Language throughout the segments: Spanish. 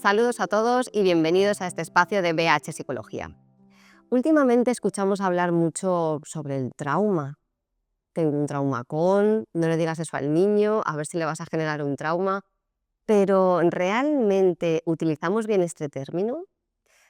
Saludos a todos y bienvenidos a este espacio de BH Psicología. Últimamente escuchamos hablar mucho sobre el trauma. Tengo un trauma con, no le digas eso al niño, a ver si le vas a generar un trauma. Pero ¿realmente utilizamos bien este término?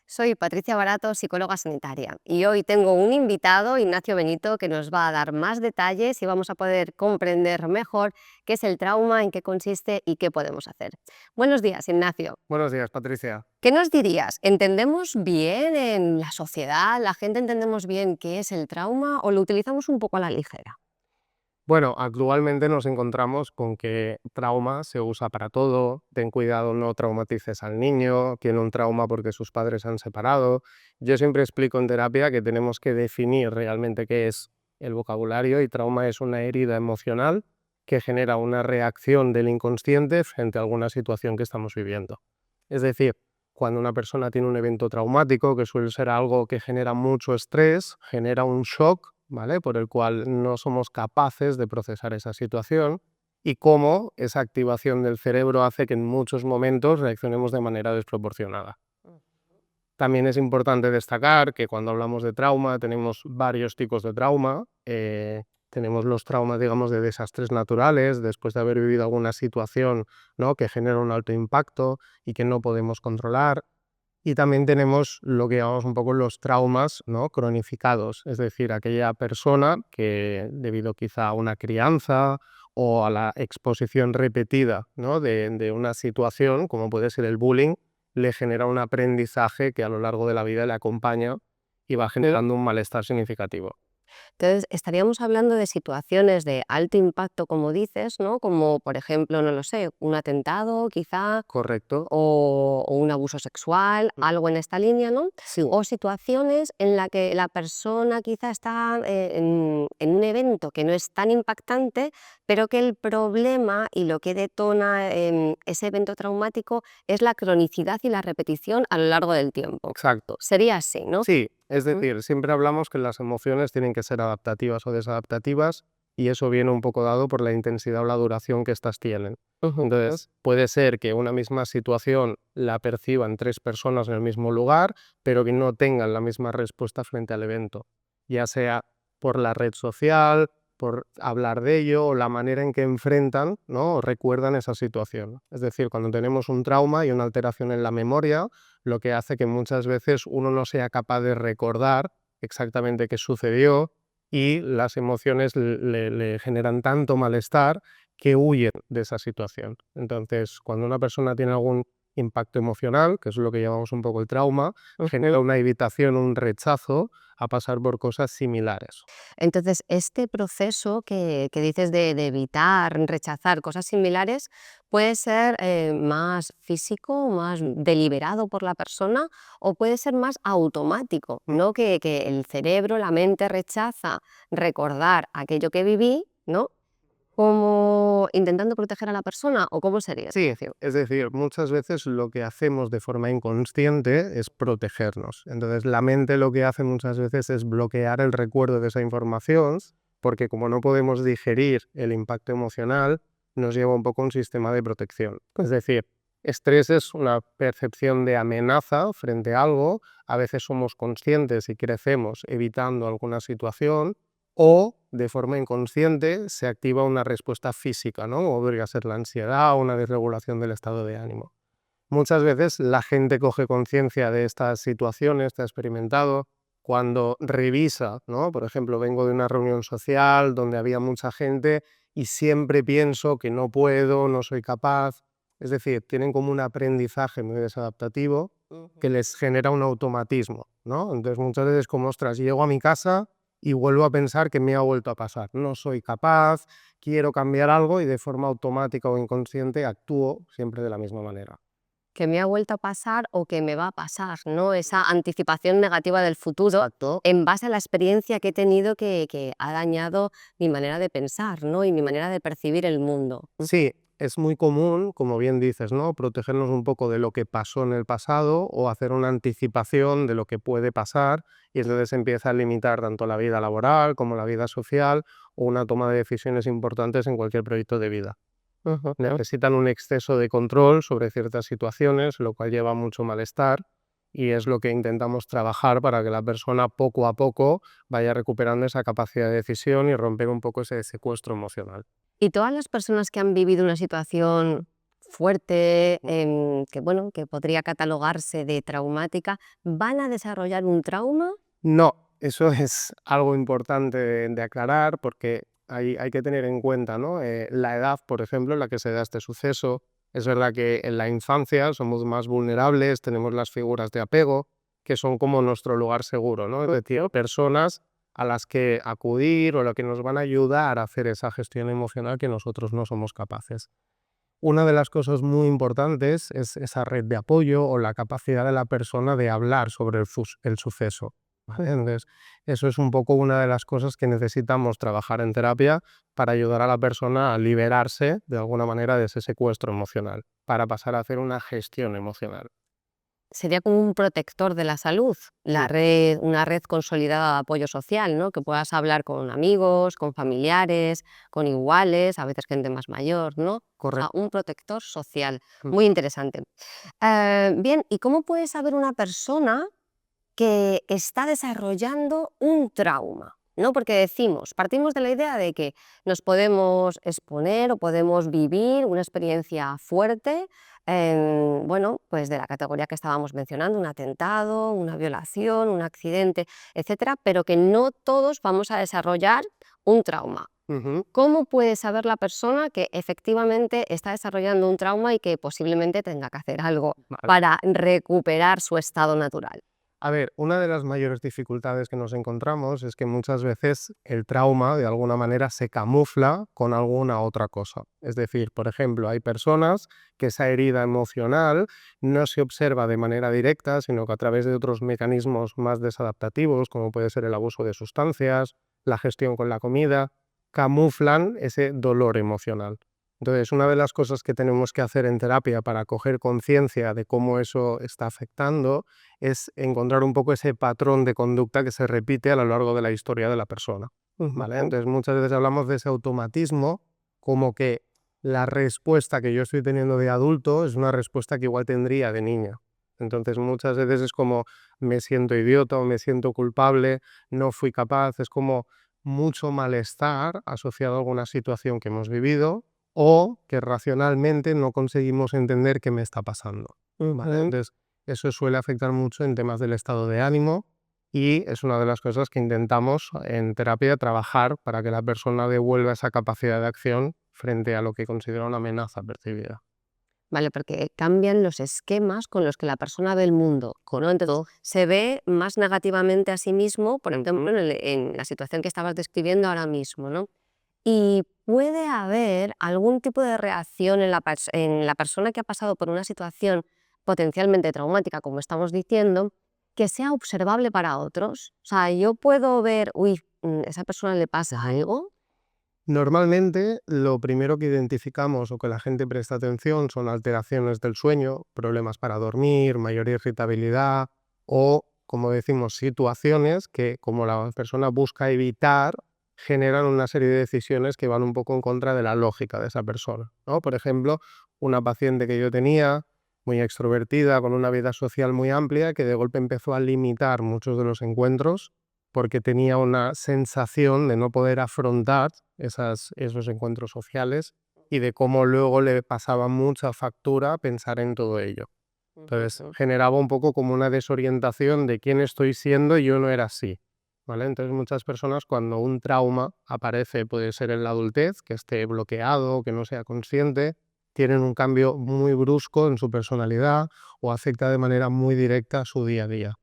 Soy Patricia Barato, psicóloga sanitaria, y hoy tengo un invitado, Ignacio Benito, que nos va a dar más detalles y vamos a poder comprender mejor qué es el trauma, en qué consiste y qué podemos hacer. Buenos días, Ignacio. Buenos días, Patricia. ¿Qué nos dirías? ¿Entendemos bien en la sociedad, la gente entendemos bien qué es el trauma o lo utilizamos un poco a la ligera? Bueno, actualmente nos encontramos con que trauma se usa para todo. Ten cuidado, no traumatices al niño, tiene un trauma porque sus padres se han separado. Yo siempre explico en terapia que tenemos que definir realmente qué es el vocabulario, y trauma es una herida emocional que genera una reacción del inconsciente frente a alguna situación que estamos viviendo. Es decir, cuando una persona tiene un evento traumático, que suele ser algo que genera mucho estrés, genera un shock, ¿vale? Por el cual no somos capaces de procesar esa situación, y cómo esa activación del cerebro hace que en muchos momentos reaccionemos de manera desproporcionada. También es importante destacar que cuando hablamos de trauma tenemos varios tipos de trauma. Tenemos los traumas, digamos, de desastres naturales, después de haber vivido alguna situación, ¿no?, que genera un alto impacto y que no podemos controlar. Y también tenemos lo que llamamos un poco los traumas, ¿no?, cronificados, es decir, aquella persona que debido quizá a una crianza o a la exposición repetida, ¿no?, de una situación, como puede ser el bullying, le genera un aprendizaje que a lo largo de la vida le acompaña y va generando un malestar significativo. Entonces, estaríamos hablando de situaciones de alto impacto, como dices, ¿no? Como, por ejemplo, no lo sé, un atentado quizá ¿Correcto? o un abuso sexual, algo en esta línea, ¿no? Sí. O situaciones en la que la persona quizá está en un evento que no es tan impactante, pero que el problema y lo que detona ese evento traumático es la cronicidad y la repetición a lo largo del tiempo. Exacto. Sería así, ¿no? Sí, es decir, siempre hablamos que las emociones tienen que ser adaptativas o desadaptativas, y eso viene un poco dado por la intensidad o la duración que éstas tienen. Entonces, puede ser que una misma situación la perciban tres personas en el mismo lugar, pero que no tengan la misma respuesta frente al evento, ya sea por la red social, por hablar de ello, o la manera en que enfrentan, ¿no?, o recuerdan esa situación. Es decir, cuando tenemos un trauma y una alteración en la memoria, lo que hace que muchas veces uno no sea capaz de recordar exactamente qué sucedió, y las emociones le generan tanto malestar que huyen de esa situación. Entonces, cuando una persona tiene algún impacto emocional, que es lo que llamamos un poco el trauma, genera una evitación, un rechazo a pasar por cosas similares. Entonces, este proceso que dices de evitar, rechazar cosas similares, puede ser más físico, más deliberado por la persona, o puede ser más automático, ¿no? Que el cerebro, la mente rechaza recordar aquello que viví, ¿no? Como intentando proteger a la persona, ¿o cómo sería? Sí, es decir, muchas veces lo que hacemos de forma inconsciente es protegernos. Entonces, la mente lo que hace muchas veces es bloquear el recuerdo de esa información, porque como no podemos digerir el impacto emocional, nos lleva un poco a un sistema de protección. Es decir, estrés es una percepción de amenaza frente a algo. A veces somos conscientes y crecemos evitando alguna situación, o de forma inconsciente se activa una respuesta física, ¿no? O podría ser la ansiedad o una desregulación del estado de ánimo. Muchas veces la gente coge conciencia de estas situaciones que ha experimentado cuando revisa, ¿no? Por ejemplo, vengo de una reunión social donde había mucha gente y siempre pienso que no puedo, no soy capaz. Es decir, tienen como un aprendizaje muy desadaptativo que les genera un automatismo, ¿no? Entonces muchas veces como, ostras, llego a mi casa y vuelvo a pensar que me ha vuelto a pasar. No soy capaz, quiero cambiar algo, y de forma automática o inconsciente actúo siempre de la misma manera. Que me ha vuelto a pasar o que me va a pasar, ¿no? Esa anticipación negativa del futuro Exacto. en base a la experiencia que he tenido que ha dañado mi manera de pensar, ¿no? Y mi manera de percibir el mundo. Sí, es muy común, como bien dices, ¿no?, protegernos un poco de lo que pasó en el pasado o hacer una anticipación de lo que puede pasar, y entonces empieza a limitar tanto la vida laboral como la vida social o una toma de decisiones importantes en cualquier proyecto de vida. Necesitan un exceso de control sobre ciertas situaciones, lo cual lleva mucho malestar, y es lo que intentamos trabajar para que la persona poco a poco vaya recuperando esa capacidad de decisión y romper un poco ese secuestro emocional. Y todas las personas que han vivido una situación fuerte, que bueno, que podría catalogarse de traumática, ¿van a desarrollar un trauma? No, eso es algo importante de aclarar porque hay que tener en cuenta, ¿no? La edad, por ejemplo, en la que se da este suceso. Es verdad que en la infancia somos más vulnerables, tenemos las figuras de apego, que son como nuestro lugar seguro, ¿no? Es decir, personas a las que acudir o las que nos van a ayudar a hacer esa gestión emocional que nosotros no somos capaces. Una de las cosas muy importantes es esa red de apoyo o la capacidad de la persona de hablar sobre el suceso. ¿Vale? Entonces, eso es un poco una de las cosas que necesitamos trabajar en terapia para ayudar a la persona a liberarse de alguna manera de ese secuestro emocional, para pasar a hacer una gestión emocional. Sería como un protector de la salud, la red, una red consolidada de apoyo social, ¿no? Que puedas hablar con amigos, con familiares, con iguales, a veces gente más mayor, ¿no? O sea, Correcto. un protector social. Mm. Muy interesante. Bien, ¿y cómo puede saber una persona que está desarrollando un trauma? ¿No? Porque decimos, partimos de la idea de que nos podemos exponer o podemos vivir una experiencia fuerte, bueno, pues de la categoría que estábamos mencionando, un atentado, una violación, un accidente, etcétera, pero que no todos vamos a desarrollar un trauma. Ujú. ¿Cómo puede saber la persona que efectivamente está desarrollando un trauma y que posiblemente tenga que hacer algo Vale. para recuperar su estado natural? A ver, una de las mayores dificultades que nos encontramos es que muchas veces el trauma de alguna manera se camufla con alguna otra cosa. Es decir, por ejemplo, hay personas que esa herida emocional no se observa de manera directa, sino que a través de otros mecanismos más desadaptativos, como puede ser el abuso de sustancias, la gestión con la comida, camuflan ese dolor emocional. Entonces, una de las cosas que tenemos que hacer en terapia para coger conciencia de cómo eso está afectando es encontrar un poco ese patrón de conducta que se repite a lo largo de la historia de la persona, ¿vale? Entonces, muchas veces hablamos de ese automatismo como que la respuesta que yo estoy teniendo de adulto es una respuesta que igual tendría de niña. Entonces, muchas veces es como me siento idiota o me siento culpable, no fui capaz, es como mucho malestar asociado a alguna situación que hemos vivido o que racionalmente no conseguimos entender qué me está pasando, ¿vale? Entonces, eso suele afectar mucho en temas del estado de ánimo y es una de las cosas que intentamos en terapia trabajar para que la persona devuelva esa capacidad de acción frente a lo que considera una amenaza percibida. ¿Vale? Porque cambian los esquemas con los que la persona ve el mundo, ¿no? Entonces, se ve más negativamente a sí mismo, por ejemplo, en la situación que estabas describiendo ahora mismo, ¿no? Y puede haber algún tipo de reacción en la persona que ha pasado por una situación potencialmente traumática, como estamos diciendo, que sea observable para otros. O sea, yo puedo ver, uy, a esa persona le pasa algo. Normalmente, lo primero que identificamos o que la gente presta atención son alteraciones del sueño, problemas para dormir, mayor irritabilidad o, como decimos, situaciones que, como la persona busca evitar, generan una serie de decisiones que van un poco en contra de la lógica de esa persona, ¿no? Por ejemplo, una paciente que yo tenía, muy extrovertida, con una vida social muy amplia, que de golpe empezó a limitar muchos de los encuentros porque tenía una sensación de no poder afrontar esos encuentros sociales y de cómo luego le pasaba mucha factura pensar en todo ello. Entonces Ujú. generaba un poco como una desorientación de quién estoy siendo y yo no era así. ¿Vale? Entonces muchas personas cuando un trauma aparece, puede ser en la adultez, que esté bloqueado, que no sea consciente, tienen un cambio muy brusco en su personalidad o afecta de manera muy directa a su día a día.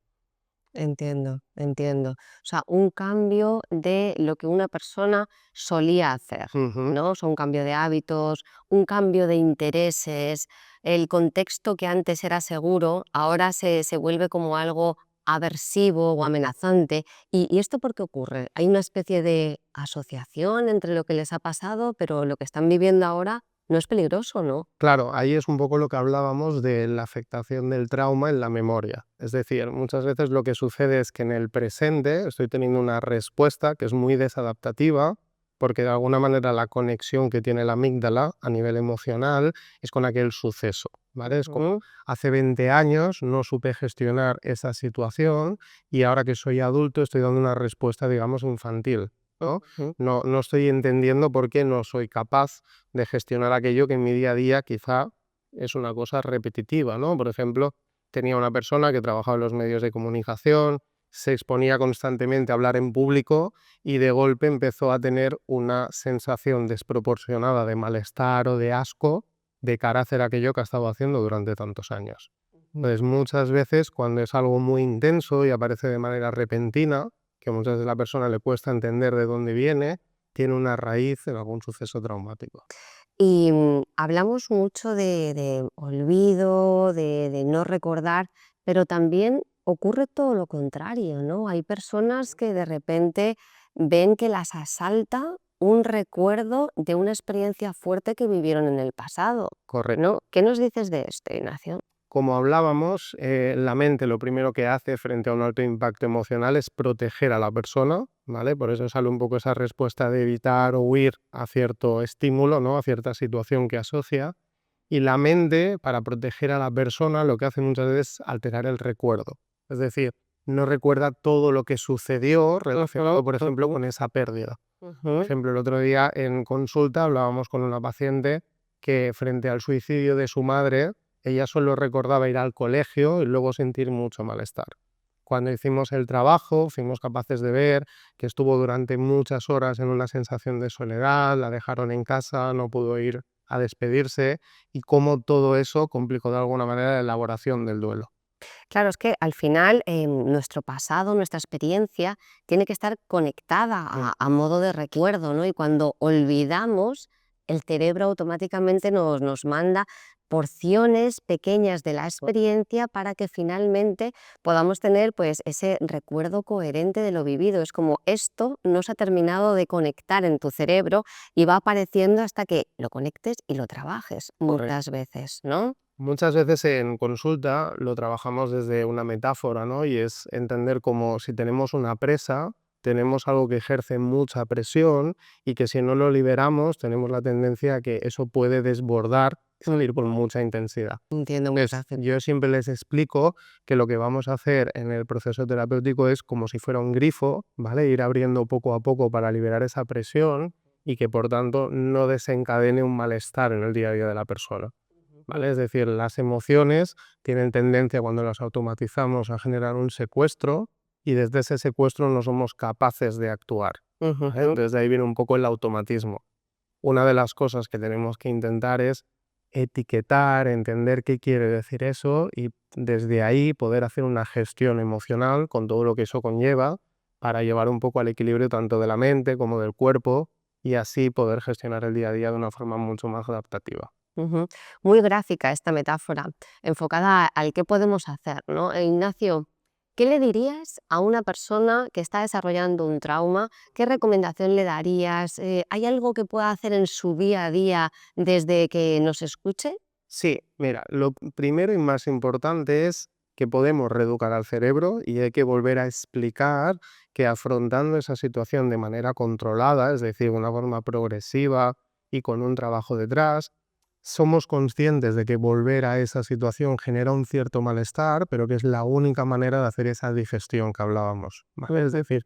Entiendo, entiendo. O sea, un cambio de lo que una persona solía hacer, Ujú. ¿no? O sea, un cambio de hábitos, un cambio de intereses, el contexto que antes era seguro, ahora se vuelve como algo aversivo o amenazante. ¿Y esto por qué ocurre? ¿Hay una especie de asociación entre lo que les ha pasado, pero lo que están viviendo ahora no es peligroso, ¿no? Claro, ahí es un poco lo que hablábamos de la afectación del trauma en la memoria. Es decir, muchas veces lo que sucede es que en el presente estoy teniendo una respuesta que es muy desadaptativa porque de alguna manera la conexión que tiene la amígdala a nivel emocional es con aquel suceso, ¿vale? Es como hace 20 años no supe gestionar esa situación y ahora que soy adulto estoy dando una respuesta, digamos, infantil, ¿no? No estoy entendiendo por qué no soy capaz de gestionar aquello que en mi día a día quizá es una cosa repetitiva, ¿no? Por ejemplo, tenía una persona que trabajaba en los medios de comunicación, se exponía constantemente a hablar en público y de golpe empezó a tener una sensación desproporcionada de malestar o de asco de cara a hacer aquello que ha estado haciendo durante tantos años. Entonces, muchas veces cuando es algo muy intenso y aparece de manera repentina, que muchas veces a la persona le cuesta entender de dónde viene, tiene una raíz en algún suceso traumático. Y hablamos mucho de olvido, de no recordar, pero también ocurre todo lo contrario, ¿no? Hay personas que de repente ven que las asalta un recuerdo de una experiencia fuerte que vivieron en el pasado, Correcto. ¿no? ¿Qué nos dices de esto, Ignacio? Como hablábamos, la mente lo primero que hace frente a un alto impacto emocional es proteger a la persona, ¿vale? Por eso sale un poco esa respuesta de evitar o huir a cierto estímulo, ¿no? A cierta situación que asocia. Y la mente, para proteger a la persona, lo que hace muchas veces es alterar el recuerdo. Es decir, no recuerda todo lo que sucedió relacionado, por ejemplo, con esa pérdida. Por ejemplo, el otro día en consulta hablábamos con una paciente que frente al suicidio de su madre, ella solo recordaba ir al colegio y luego sentir mucho malestar. Cuando hicimos el trabajo, fuimos capaces de ver que estuvo durante muchas horas en una sensación de soledad, la dejaron en casa, no pudo ir a despedirse y cómo todo eso complicó de alguna manera la elaboración del duelo. Claro, es que al final nuestro pasado, nuestra experiencia, tiene que estar conectada a modo de recuerdo, ¿no? Y cuando olvidamos, el cerebro automáticamente nos manda porciones pequeñas de la experiencia para que finalmente podamos tener pues ese recuerdo coherente de lo vivido. Es como esto no se ha terminado de conectar en tu cerebro y va apareciendo hasta que lo conectes y lo trabajes muchas veces, ¿no? Muchas veces en consulta lo trabajamos desde una metáfora, ¿no? Y es entender como si tenemos una presa, tenemos algo que ejerce mucha presión y que si no lo liberamos tenemos la tendencia a que eso puede desbordar y salir con mucha intensidad. Entiendo muy fácil. Yo siempre les explico que lo que vamos a hacer en el proceso terapéutico es como si fuera un grifo, ¿vale? Ir abriendo poco a poco para liberar esa presión y que por tanto no desencadene un malestar en el día a día de la persona. ¿Vale? Es decir, las emociones tienen tendencia cuando las automatizamos a generar un secuestro y desde ese secuestro no somos capaces de actuar. ¿Vale? Entonces de ahí viene un poco el automatismo. Una de las cosas que tenemos que intentar es etiquetar, entender qué quiere decir eso y desde ahí poder hacer una gestión emocional con todo lo que eso conlleva para llevar un poco al equilibrio tanto de la mente como del cuerpo y así poder gestionar el día a día de una forma mucho más adaptativa. Ujú. Muy gráfica esta metáfora, enfocada al qué podemos hacer, ¿no? Ignacio, ¿qué le dirías a una persona que está desarrollando un trauma? ¿Qué recomendación le darías? ¿Hay algo que pueda hacer en su día a día desde que nos escuche? Sí, mira, lo primero y más importante es que podemos reeducar al cerebro y hay que volver a explicar que afrontando esa situación de manera controlada, es decir, de una forma progresiva y con un trabajo detrás, somos conscientes de que volver a esa situación genera un cierto malestar, pero que es la única manera de hacer esa digestión que hablábamos, ¿vale? Es decir,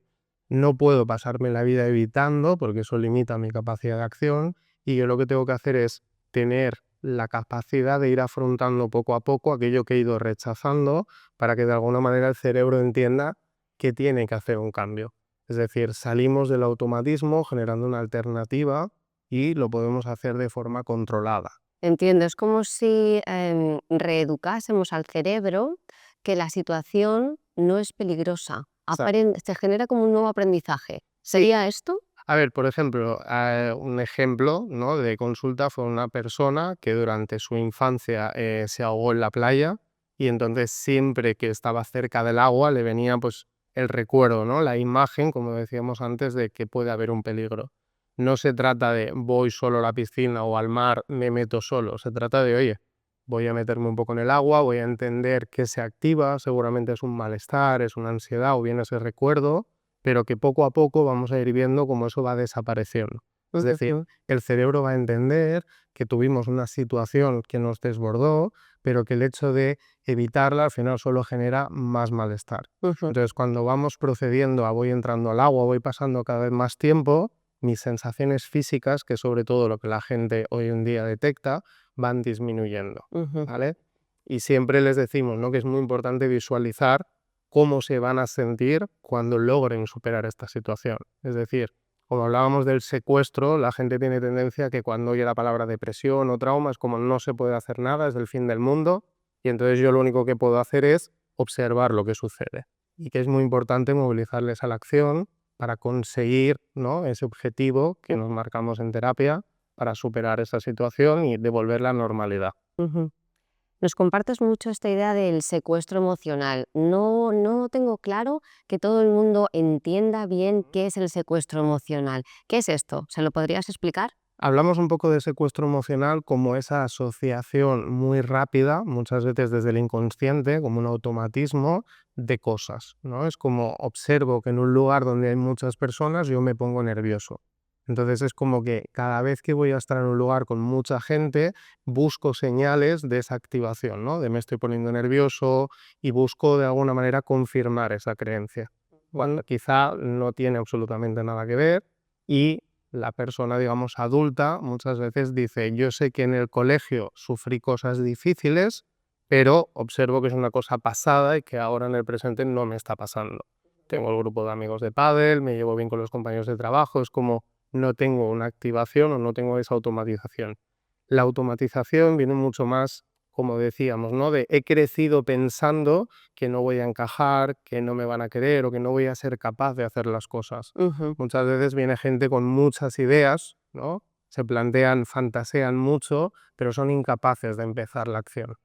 no puedo pasarme la vida evitando porque eso limita mi capacidad de acción y yo lo que tengo que hacer es tener la capacidad de ir afrontando poco a poco aquello que he ido rechazando para que de alguna manera el cerebro entienda que tiene que hacer un cambio. Es decir, salimos del automatismo generando una alternativa y lo podemos hacer de forma controlada. Entiendo, es como si reeducásemos al cerebro que la situación no es peligrosa. Se genera como un nuevo aprendizaje. ¿Sería esto? A ver, por ejemplo, un ejemplo, ¿no?, de consulta fue una persona que durante su infancia se ahogó en la playa y entonces siempre que estaba cerca del agua le venía pues el recuerdo, ¿no?, la imagen, como decíamos antes, de que puede haber un peligro. No se trata de voy solo a la piscina o al mar, me meto solo. Se trata de, oye, voy a meterme un poco en el agua, voy a entender qué se activa, seguramente es un malestar, es una ansiedad o bien ese recuerdo pero que poco a poco vamos a ir viendo cómo eso va desapareciendo. Es decir, Ujú. el cerebro va a entender que tuvimos una situación que nos desbordó, pero que el hecho de evitarla al final solo genera más malestar. Ujú. Entonces, cuando vamos procediendo a voy entrando al agua, voy pasando cada vez más tiempo, mis sensaciones físicas, que es sobre todo lo que la gente hoy en día detecta, van disminuyendo, Ujú. ¿vale? Y siempre les decimos, ¿no?, que es muy importante visualizar cómo se van a sentir cuando logren superar esta situación. Es decir, como hablábamos del secuestro, la gente tiene tendencia a que cuando oye la palabra depresión o trauma es como no se puede hacer nada, es el fin del mundo, y entonces yo lo único que puedo hacer es observar lo que sucede. Y que es muy importante movilizarles a la acción para conseguir, ¿no?, ese objetivo que nos marcamos en terapia para superar esa situación y devolver la normalidad. Ujú. Nos compartes mucho esta idea del secuestro emocional. No tengo claro que todo el mundo entienda bien qué es el secuestro emocional. ¿Qué es esto? ¿Se lo podrías explicar? Hablamos un poco de secuestro emocional como esa asociación muy rápida, muchas veces desde el inconsciente, como un automatismo de cosas, ¿no? Es como observo que en un lugar donde hay muchas personas yo me pongo nervioso. Entonces es como que cada vez que voy a estar en un lugar con mucha gente, busco señales de esa activación, ¿no? De me estoy poniendo nervioso y busco de alguna manera confirmar esa creencia, cuando quizá no tiene absolutamente nada que ver y la persona, digamos, adulta muchas veces dice, yo sé que en el colegio sufrí cosas difíciles, pero observo que es una cosa pasada y que ahora en el presente no me está pasando. Tengo el grupo de amigos de pádel, me llevo bien con los compañeros de trabajo, es como no tengo una activación o no tengo esa automatización. La automatización viene mucho más, como decíamos, ¿no? De he crecido pensando que no voy a encajar, que no me van a querer o que no voy a ser capaz de hacer las cosas. Ujú. Muchas veces viene gente con muchas ideas, ¿no? Se plantean, fantasean mucho, pero son incapaces de empezar la acción.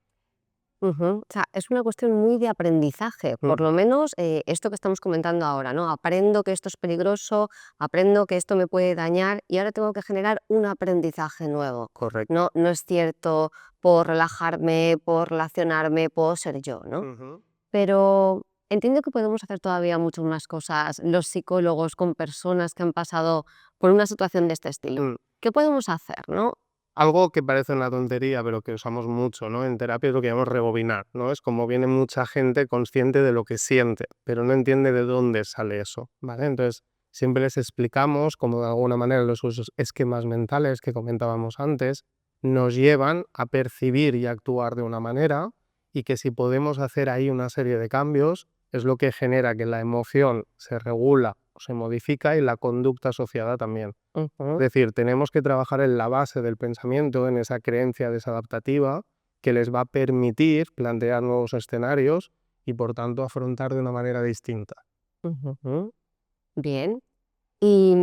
Ujú. O sea, es una cuestión muy de aprendizaje, por Mm, lo menos esto que estamos comentando ahora, ¿no? Aprendo que esto es peligroso, aprendo que esto me puede dañar y ahora tengo que generar un aprendizaje nuevo. correcto. No es cierto por relajarme, por relacionarme, puedo ser yo, ¿no? Ujú. Pero entiendo que podemos hacer todavía muchas más cosas los psicólogos con personas que han pasado por una situación de este estilo. Mm. ¿Qué podemos hacer, no? Algo que parece una tontería, pero que usamos mucho, ¿no? En terapia es lo que llamamos rebobinar, ¿no? Es como viene mucha gente consciente de lo que siente, pero no entiende de dónde sale eso, ¿vale? Entonces, siempre les explicamos cómo de alguna manera los usos esquemas mentales que comentábamos antes nos llevan a percibir y actuar de una manera y que si podemos hacer ahí una serie de cambios es lo que genera que la emoción se regula o se modifica y la conducta asociada también. Ujú. Es decir, tenemos que trabajar en la base del pensamiento, en esa creencia desadaptativa que les va a permitir plantear nuevos escenarios y por tanto afrontar de una manera distinta. Ujú. Bien. Y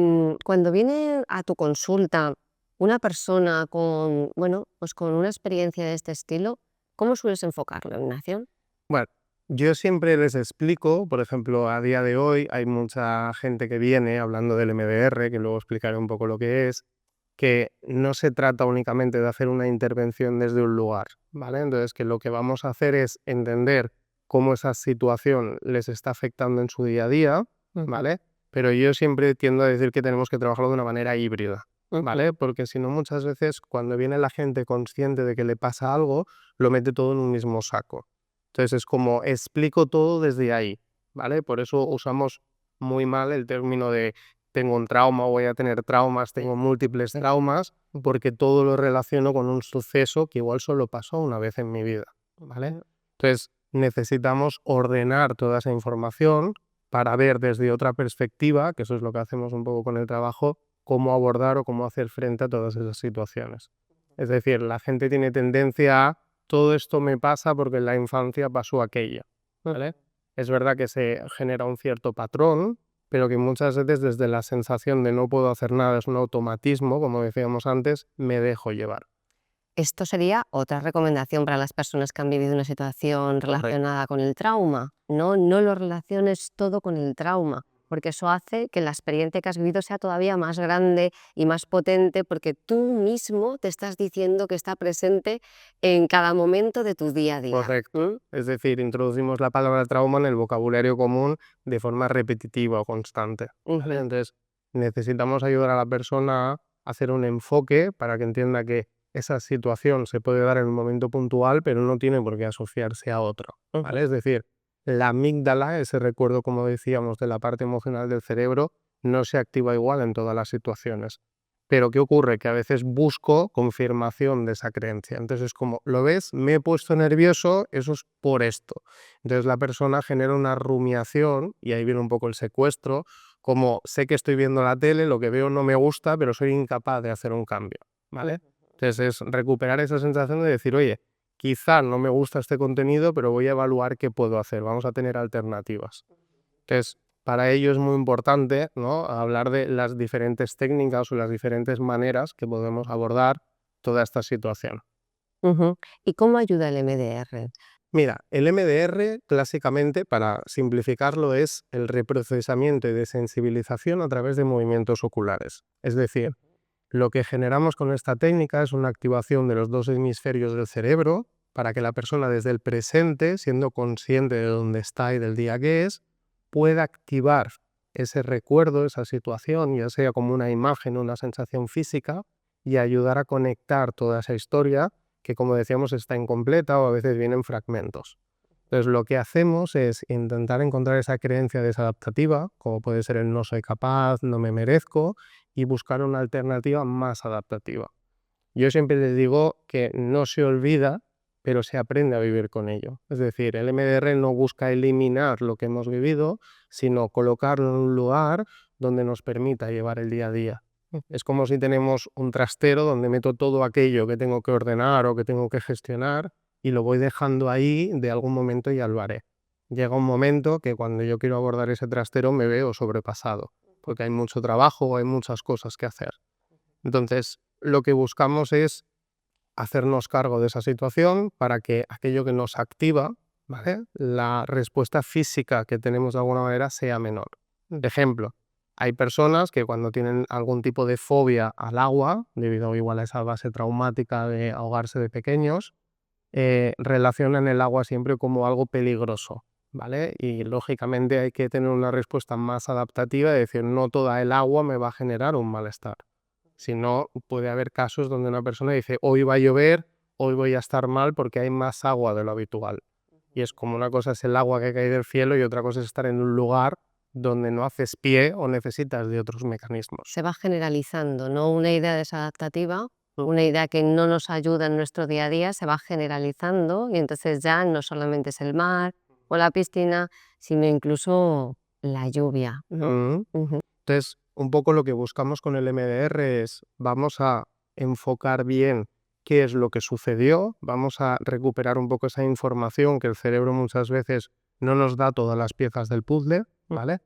cuando viene a tu consulta una persona con, bueno, pues con una experiencia de este estilo, ¿cómo sueles enfocarlo, Ignacio? Bueno, yo siempre les explico, por ejemplo, a día de hoy hay mucha gente que viene hablando del MDR, que luego explicaré un poco lo que es, que no se trata únicamente de hacer una intervención desde un lugar, ¿vale? Entonces, que lo que vamos a hacer es entender cómo esa situación les está afectando en su día a día, ¿vale? Pero yo siempre tiendo a decir que tenemos que trabajarlo de una manera híbrida, Ujú. ¿vale? Porque si no, muchas veces cuando viene la gente consciente de que le pasa algo, lo mete todo en un mismo saco. Entonces es como explico todo desde ahí, ¿vale? Por eso usamos muy mal el término de tengo un trauma, voy a tener traumas, tengo múltiples traumas, porque todo lo relaciono con un suceso que igual solo pasó una vez en mi vida, ¿vale? Entonces necesitamos ordenar toda esa información para ver desde otra perspectiva, que eso es lo que hacemos un poco con el trabajo, cómo abordar o cómo hacer frente a todas esas situaciones. Es decir, la gente tiene tendencia a todo esto me pasa porque en la infancia pasó aquello, ¿vale? Es verdad que se genera un cierto patrón, pero que muchas veces desde la sensación de no puedo hacer nada, es un automatismo, como decíamos antes, me dejo llevar. Esto sería otra recomendación para las personas que han vivido una situación Correcto. relacionada con el trauma. No lo relaciones todo con el trauma. porque eso hace que la experiencia que has vivido sea todavía más grande y más potente, porque tú mismo te estás diciendo que está presente en cada momento de tu día a día. Correcto. Es decir, introducimos la palabra trauma en el vocabulario común de forma repetitiva o constante. ¿Vale? Ujú. Entonces, necesitamos ayudar a la persona a hacer un enfoque para que entienda que esa situación se puede dar en un momento puntual, pero no tiene por qué asociarse a otro. ¿Vale? Es decir, la amígdala, ese recuerdo, como decíamos, de la parte emocional del cerebro, no se activa igual en todas las situaciones. Pero ¿qué ocurre? Que a veces busco confirmación de esa creencia. Entonces es como, ¿lo ves? Me he puesto nervioso, eso es por esto. Entonces la persona genera una rumiación, y ahí viene un poco el secuestro, como sé que estoy viendo la tele, lo que veo no me gusta, pero soy incapaz de hacer un cambio, ¿vale? Entonces es recuperar esa sensación de decir, oye, quizá no me gusta este contenido, pero voy a evaluar qué puedo hacer, vamos a tener alternativas. Entonces, para ello es muy importante, ¿no?, hablar de las diferentes técnicas o las diferentes maneras que podemos abordar toda esta situación. Ujú. ¿Y cómo ayuda el MDR? Mira, el MDR clásicamente, para simplificarlo, es el reprocesamiento y desensibilización a través de movimientos oculares. Es decir, lo que generamos con esta técnica es una activación de los dos hemisferios del cerebro para que la persona desde el presente, siendo consciente de dónde está y del día que es, pueda activar ese recuerdo, esa situación, ya sea como una imagen o una sensación física, y ayudar a conectar toda esa historia que, como decíamos, está incompleta o a veces viene en fragmentos. Entonces, lo que hacemos es intentar encontrar esa creencia desadaptativa, como puede ser el no soy capaz, no me merezco, y buscar una alternativa más adaptativa. Yo siempre les digo que no se olvida, pero se aprende a vivir con ello. Es decir, el MDR no busca eliminar lo que hemos vivido, sino colocarlo en un lugar donde nos permita llevar el día a día. Es como si tenemos un trastero donde meto todo aquello que tengo que ordenar o que tengo que gestionar y lo voy dejando ahí, de algún momento ya lo haré. Llega un momento que cuando yo quiero abordar ese trastero me veo sobrepasado, porque hay mucho trabajo o hay muchas cosas que hacer. Entonces, lo que buscamos es hacernos cargo de esa situación para que aquello que nos activa, ¿vale?, la respuesta física que tenemos de alguna manera sea menor. Ejemplo, hay personas que cuando tienen algún tipo de fobia al agua, debido igual a esa base traumática de ahogarse de pequeños, relacionan el agua siempre como algo peligroso, ¿vale? Y lógicamente hay que tener una respuesta más adaptativa, de decir, no toda el agua me va a generar un malestar. Si no, puede haber casos donde una persona dice, hoy va a llover, hoy voy a estar mal porque hay más agua de lo habitual. Y es como, una cosa es el agua que cae del cielo y otra cosa es estar en un lugar donde no haces pie o necesitas de otros mecanismos. Se va generalizando, ¿no? Una idea desadaptativa, una idea que no nos ayuda en nuestro día a día, se va generalizando y entonces ya no solamente es el mar o la piscina, sino incluso la lluvia, ¿no? Mm. Ujú. Entonces, un poco lo que buscamos con el MDR es, vamos a enfocar bien qué es lo que sucedió, vamos a recuperar un poco esa información que el cerebro muchas veces no nos da todas las piezas del puzzle, ¿vale?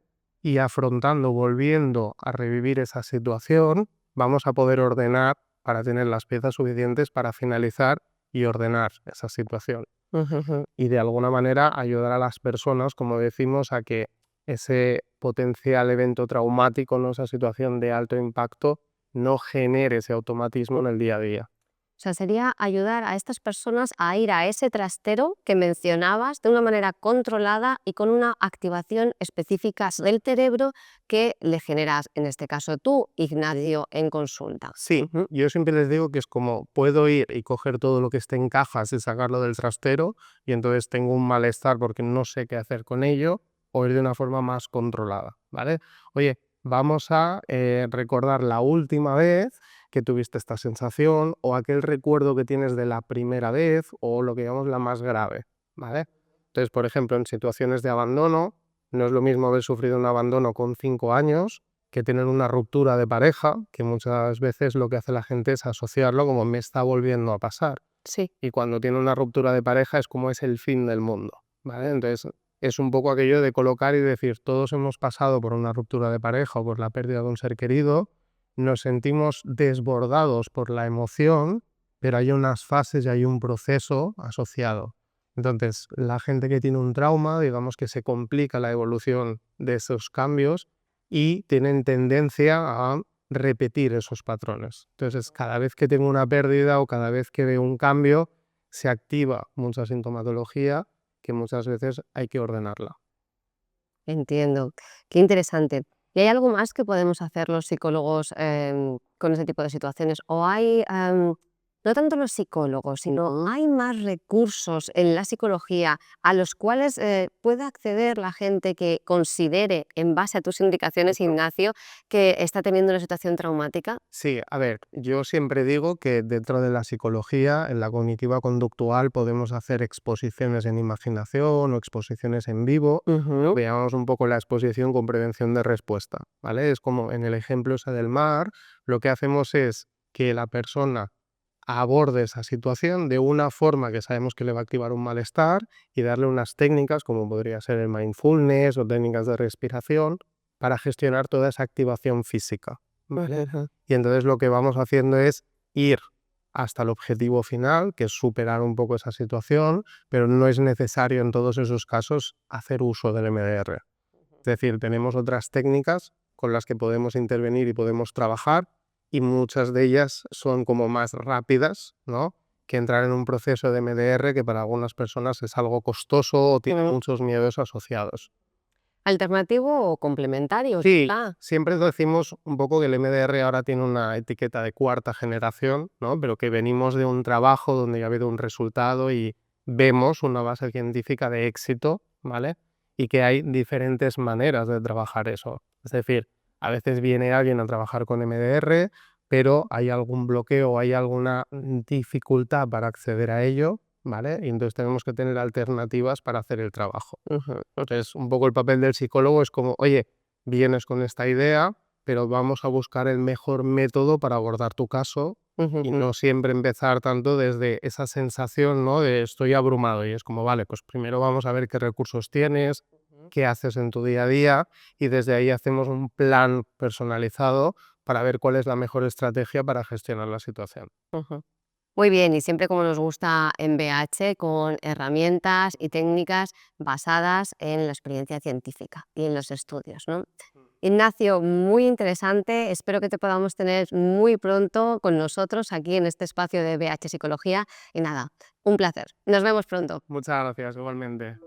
Y afrontando, volviendo a revivir esa situación, vamos a poder ordenar para tener las piezas suficientes para finalizar y ordenar esa situación. Ujujú. Y de alguna manera ayudar a las personas, como decimos, a que ese potencial evento traumático, ¿no?, esa situación de alto impacto, no genere ese automatismo en el día a día. O sea, sería ayudar a estas personas a ir a ese trastero que mencionabas de una manera controlada y con una activación específica del cerebro que le generas, en este caso tú, Ignacio, en consulta. Sí, Ujú. yo siempre les digo que es como, puedo ir y coger todo lo que esté en cajas y sacarlo del trastero, y entonces tengo un malestar porque no sé qué hacer con ello, o ir de una forma más controlada, ¿vale? Oye, vamos a recordar la última vez que tuviste esta sensación, o aquel recuerdo que tienes de la primera vez, o lo que llamamos la más grave, ¿vale? Entonces, por ejemplo, en situaciones de abandono, no es lo mismo haber sufrido un abandono con 5 años que tener una ruptura de pareja, que muchas veces lo que hace la gente es asociarlo como me está volviendo a pasar. Sí. Y cuando tiene una ruptura de pareja es como es el fin del mundo, ¿vale? Entonces, es un poco aquello de colocar y decir, todos hemos pasado por una ruptura de pareja o por la pérdida de un ser querido, nos sentimos desbordados por la emoción, pero hay unas fases y hay un proceso asociado. Entonces, la gente que tiene un trauma, digamos que se complica la evolución de esos cambios y tienen tendencia a repetir esos patrones. Entonces, cada vez que tengo una pérdida o cada vez que veo un cambio, se activa mucha sintomatología que muchas veces hay que ordenarla. Entiendo, qué interesante. ¿Y hay algo más que podemos hacer los psicólogos con ese tipo de situaciones? ¿O hay, no tanto los psicólogos, sino hay más recursos en la psicología a los cuales pueda acceder la gente que considere, en base a tus indicaciones, Ignacio, que está teniendo una situación traumática? Sí, a ver, yo siempre digo que dentro de la psicología, en la cognitiva conductual, podemos hacer exposiciones en imaginación o exposiciones en vivo. Ujú. Veamos un poco la exposición con prevención de respuesta, ¿vale? Es como en el ejemplo ese del mar, lo que hacemos es que la persona aborde esa situación de una forma que sabemos que le va a activar un malestar y darle unas técnicas como podría ser el mindfulness o técnicas de respiración para gestionar toda esa activación física, ¿vale? Ujú. Y entonces lo que vamos haciendo es ir hasta el objetivo final, que es superar un poco esa situación, pero no es necesario en todos esos casos hacer uso del MDR. Es decir, tenemos otras técnicas con las que podemos intervenir y podemos trabajar y muchas de ellas son como más rápidas, ¿no? Que entrar en un proceso de MDR que para algunas personas es algo costoso o tiene Mm. muchos miedos asociados. ¿Alternativo o complementario? Sí, Ah, siempre decimos un poco que el MDR ahora tiene una etiqueta de cuarta generación, ¿no? Pero que venimos de un trabajo donde ya ha habido un resultado y vemos una base científica de éxito, ¿vale? Y que hay diferentes maneras de trabajar eso. Es decir, a veces viene alguien a trabajar con MDR, pero hay algún bloqueo, hay alguna dificultad para acceder a ello, ¿vale? Y entonces tenemos que tener alternativas para hacer el trabajo. ujú. Entonces, un poco el papel del psicólogo es como, oye, vienes con esta idea, pero vamos a buscar el mejor método para abordar tu caso y Ujú. no siempre empezar tanto desde esa sensación, ¿no? De estoy abrumado y es como, vale, pues primero vamos a ver qué recursos tienes, qué haces en tu día a día y desde ahí hacemos un plan personalizado para ver cuál es la mejor estrategia para gestionar la situación. Ujú. Muy bien, y siempre como nos gusta en BH, con herramientas y técnicas basadas en la experiencia científica y en los estudios, ¿no? Ignacio, muy interesante. Espero que te podamos tener muy pronto con nosotros aquí en este espacio de BH Psicología. Y nada, un placer. Nos vemos pronto. Muchas gracias, igualmente.